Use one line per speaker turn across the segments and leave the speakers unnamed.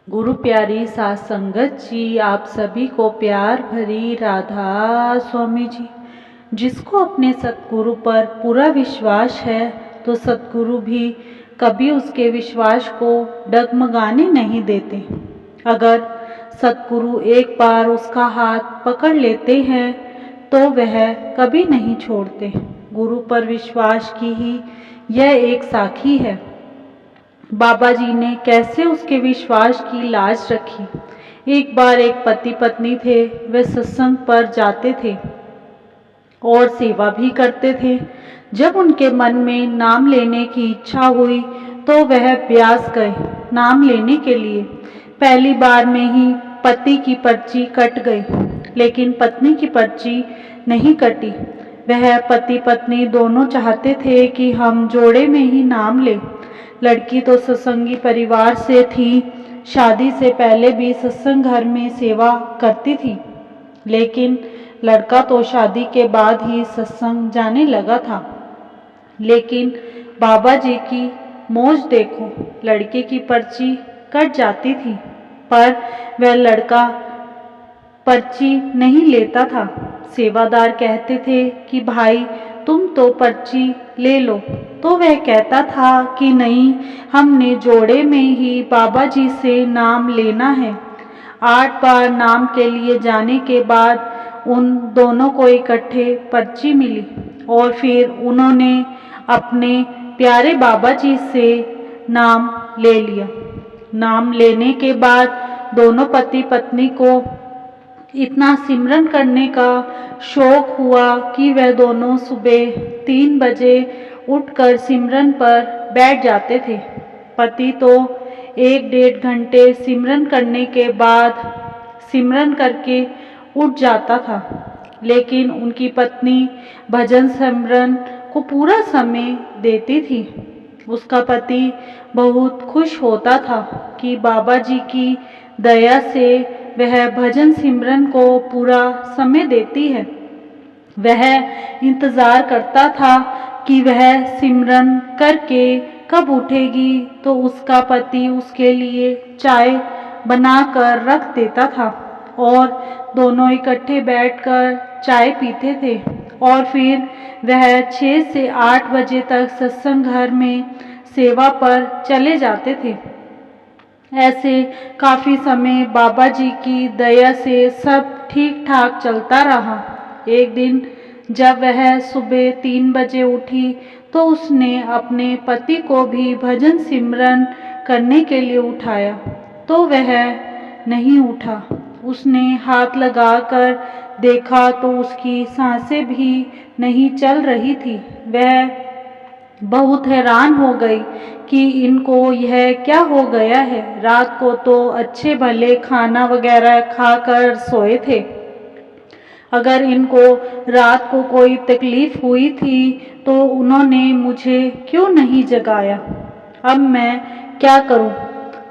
गुरु प्यारी साथ संगत जी, आप सभी को प्यार भरी राधा स्वामी जी। जिसको अपने सतगुरु पर पूरा विश्वास है तो सतगुरु भी कभी उसके विश्वास को डगमगाने नहीं देते। अगर सतगुरु एक बार उसका हाथ पकड़ लेते हैं तो वह कभी नहीं छोड़ते। गुरु पर विश्वास की ही यह एक साखी है। बाबा जी ने कैसे उसके विश्वास की लाज रखी। एक बार एक पति पत्नी थे, वे सत्संग पर जाते थे और सेवा भी करते थे। जब उनके मन में नाम लेने की इच्छा हुई तो वह ब्यास गए नाम लेने के लिए। पहली बार में ही पति की पर्ची कट गई, लेकिन पत्नी की पर्ची नहीं कटी। वह पति पत्नी दोनों चाहते थे कि हम जोड़े में ही नाम लें। लड़की तो सत्संगी परिवार से थी, शादी से पहले भी सत्संग घर में सेवा करती थी, लेकिन लड़का तो शादी के बाद ही सत्संग जाने लगा था। लेकिन बाबा जी की मौज देखो, लड़के की पर्ची कट जाती थी पर वह लड़का पर्ची नहीं लेता था। सेवादार कहते थे कि भाई तुम तो पर्ची ले लो, तो वह कहता था कि नहीं, हमने जोड़े में ही बाबा जी से नाम लेना है। 8 बार नाम के लिए जाने के बाद उन दोनों को इकट्ठे पर्ची मिली और फिर उन्होंने अपने प्यारे बाबा जी से नाम ले लिया। नाम लेने के बाद दोनों पति पत्नी को इतना सिमरन करने का शौक हुआ कि वह दोनों सुबह 3 बजे उठकर सिमरन पर बैठ जाते थे। पति तो 1-1.5 घंटे सिमरन करने के बाद सिमरन करके उठ जाता था, लेकिन उनकी पत्नी भजन सिमरन को पूरा समय देती थी। उसका पति बहुत खुश होता था कि बाबा जी की दया से वह भजन सिमरन को पूरा समय देती है। वह इंतज़ार करता था कि वह सिमरन करके कब उठेगी तो उसका पति उसके लिए चाय बनाकर रख देता था और दोनों इकट्ठे बैठकर चाय पीते थे और फिर वह 6 से 8 बजे तक सत्संग घर में सेवा पर चले जाते थे। ऐसे काफ़ी समय बाबा जी की दया से सब ठीक ठाक चलता रहा। एक दिन जब वह सुबह 3 बजे उठी तो उसने अपने पति को भी भजन सिमरन करने के लिए उठाया, तो वह नहीं उठा। उसने हाथ लगाकर देखा तो उसकी सांसें भी नहीं चल रही थी। वह बहुत हैरान हो गई कि इनको यह क्या हो गया है। रात को तो अच्छे भले खाना वगैरह खाकर सोए थे। अगर इनको रात को कोई तकलीफ हुई थी तो उन्होंने मुझे क्यों नहीं जगाया। अब मैं क्या करूं,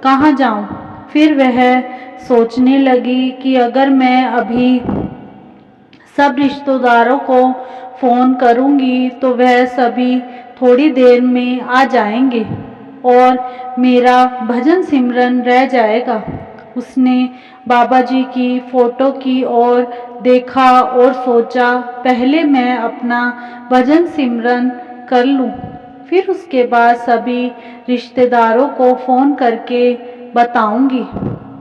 कहाँ जाऊं। फिर वह सोचने लगी कि अगर मैं अभी सब रिश्तेदारों को फ़ोन करूंगी तो वह सभी थोड़ी देर में आ जाएंगे और मेरा भजन सिमरन रह जाएगा। उसने बाबा जी की फ़ोटो की ओर देखा और सोचा, पहले मैं अपना भजन सिमरन कर लूं, फिर उसके बाद सभी रिश्तेदारों को फ़ोन करके बताऊंगी।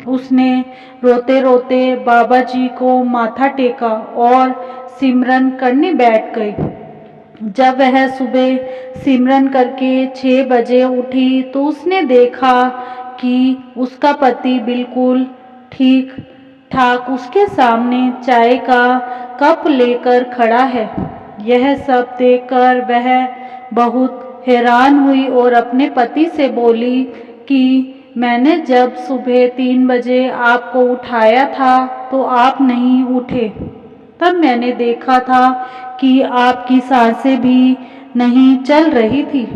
उसने रोते रोते बाबा जी को माथा टेका और सिमरन करने बैठ गई। जब वह सुबह सिमरन करके 6 बजे उठी तो उसने देखा कि उसका पति बिल्कुल ठीक ठाक उसके सामने चाय का कप लेकर खड़ा है। यह सब देखकर वह बहुत हैरान हुई और अपने पति से बोली कि मैंने जब सुबह 3 बजे आपको उठाया था तो आप नहीं उठे। तब मैंने देखा था कि आपकी सांसें भी नहीं चल रही थी।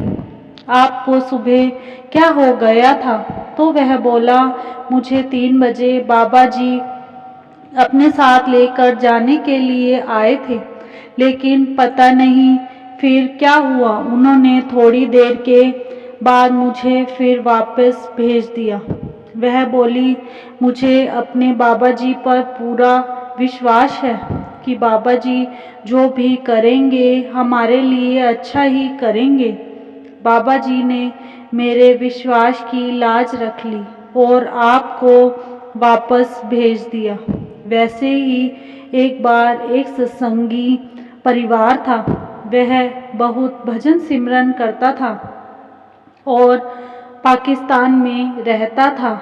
आपको सुबह क्या हो गया था। तो वह बोला, मुझे 3 बजे बाबा जी अपने साथ लेकर जाने के लिए आए थे, लेकिन पता नहीं फिर क्या हुआ। उन्होंने थोड़ी देर के बाद मुझे फिर वापस भेज दिया। वह बोली, मुझे अपने बाबा जी पर पूरा विश्वास है कि बाबा जी जो भी करेंगे हमारे लिए अच्छा ही करेंगे। बाबा जी ने मेरे विश्वास की लाज रख ली और आपको वापस भेज दिया। वैसे ही एक बार एक सत्संगी परिवार था। वह बहुत भजन सिमरन करता था और पाकिस्तान में रहता था।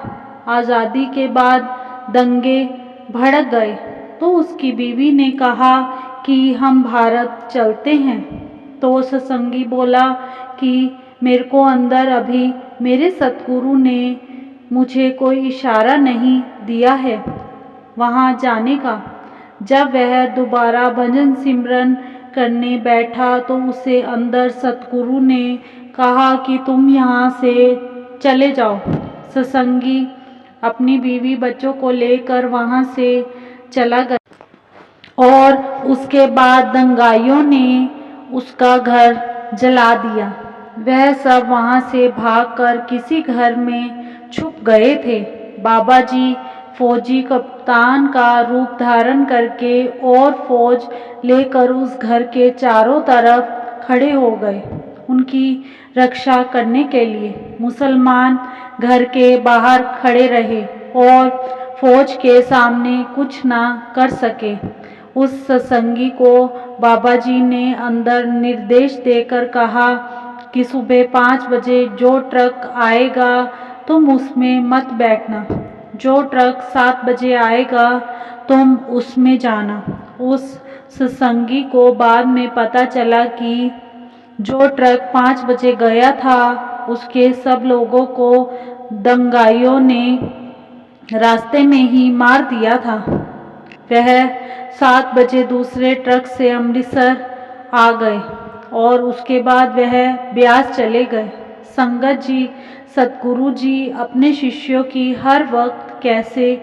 आज़ादी के बाद दंगे भड़क गए तो उसकी बीवी ने कहा कि हम भारत चलते हैं। तो सत्संगी बोला कि मेरे को अंदर अभी मेरे सतगुरु ने मुझे कोई इशारा नहीं दिया है वहाँ जाने का। जब वह दोबारा भजन सिमरन करने बैठा तो उसे अंदर सतगुरु ने कहा कि तुम यहाँ से चले जाओ। सत्संगी अपनी बीवी बच्चों को लेकर वहाँ से चला गया और उसके बाद दंगाइयों ने उसका घर जला दिया। वह सब वहाँ से भागकर किसी घर में छुप गए थे। बाबा जी फौजी कप्तान का रूप धारण करके और फौज लेकर उस घर के चारों तरफ खड़े हो गए उनकी रक्षा करने के लिए। मुसलमान घर के बाहर खड़े रहे और फौज के सामने कुछ ना कर सके। उस सत्संगी को बाबा जी ने अंदर निर्देश देकर कहा कि सुबह 5 बजे जो ट्रक आएगा तुम उसमें मत बैठना, जो ट्रक 7 बजे आएगा तुम उसमें जाना। उस सत्संगी को बाद में पता चला कि जो ट्रक 5 बजे गया था उसके सब लोगों को दंगाइयों ने रास्ते में ही मार दिया था। वह 7 बजे दूसरे ट्रक से अमृतसर आ गए और उसके बाद वह ब्यास चले गए। संगत जी, सतगुरु जी अपने शिष्यों की हर वक्त कैसे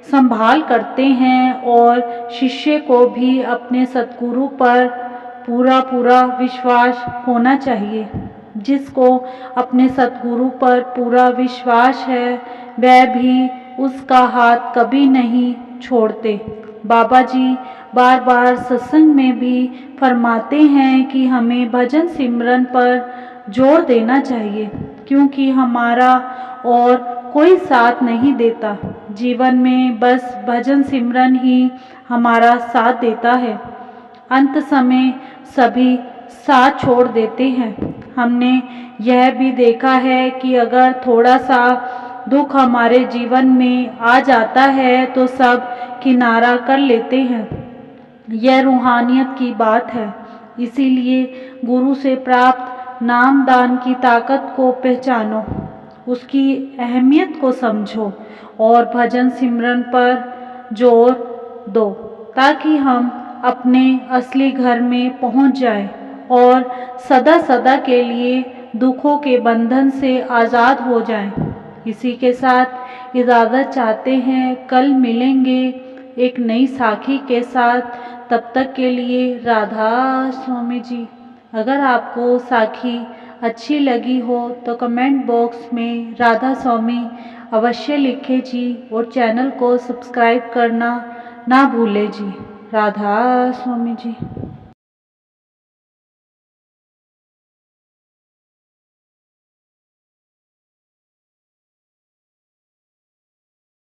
संभाल करते हैं और शिष्य को भी अपने सतगुरु पर पूरा पूरा विश्वास होना चाहिए। जिसको अपने सतगुरु पर पूरा विश्वास है वह भी उसका हाथ कभी नहीं छोड़ते। बाबा जी बार बार सत्संग में भी फरमाते हैं कि हमें भजन सिमरन पर जोर देना चाहिए क्योंकि हमारा और कोई साथ नहीं देता। जीवन में बस भजन सिमरन ही हमारा साथ देता है। अंत समय सभी साथ छोड़ देते हैं। हमने यह भी देखा है कि अगर थोड़ा सा दुख हमारे जीवन में आ जाता है तो सब किनारा कर लेते हैं। यह रूहानियत की बात है। इसीलिए गुरु से प्राप्त नाम दान की ताकत को पहचानो, उसकी अहमियत को समझो और भजन सिमरन पर जोर दो ताकि हम अपने असली घर में पहुंच जाएं और सदा सदा के लिए दुखों के बंधन से आज़ाद हो जाएं। इसी के साथ इजाज़त चाहते हैं। कल मिलेंगे एक नई साखी के साथ। तब तक के लिए राधा स्वामी जी। अगर आपको साखी अच्छी लगी हो तो कमेंट बॉक्स में राधा स्वामी अवश्य लिखें जी और चैनल को सब्सक्राइब करना ना भूलें जी। राधा स्वामी जी।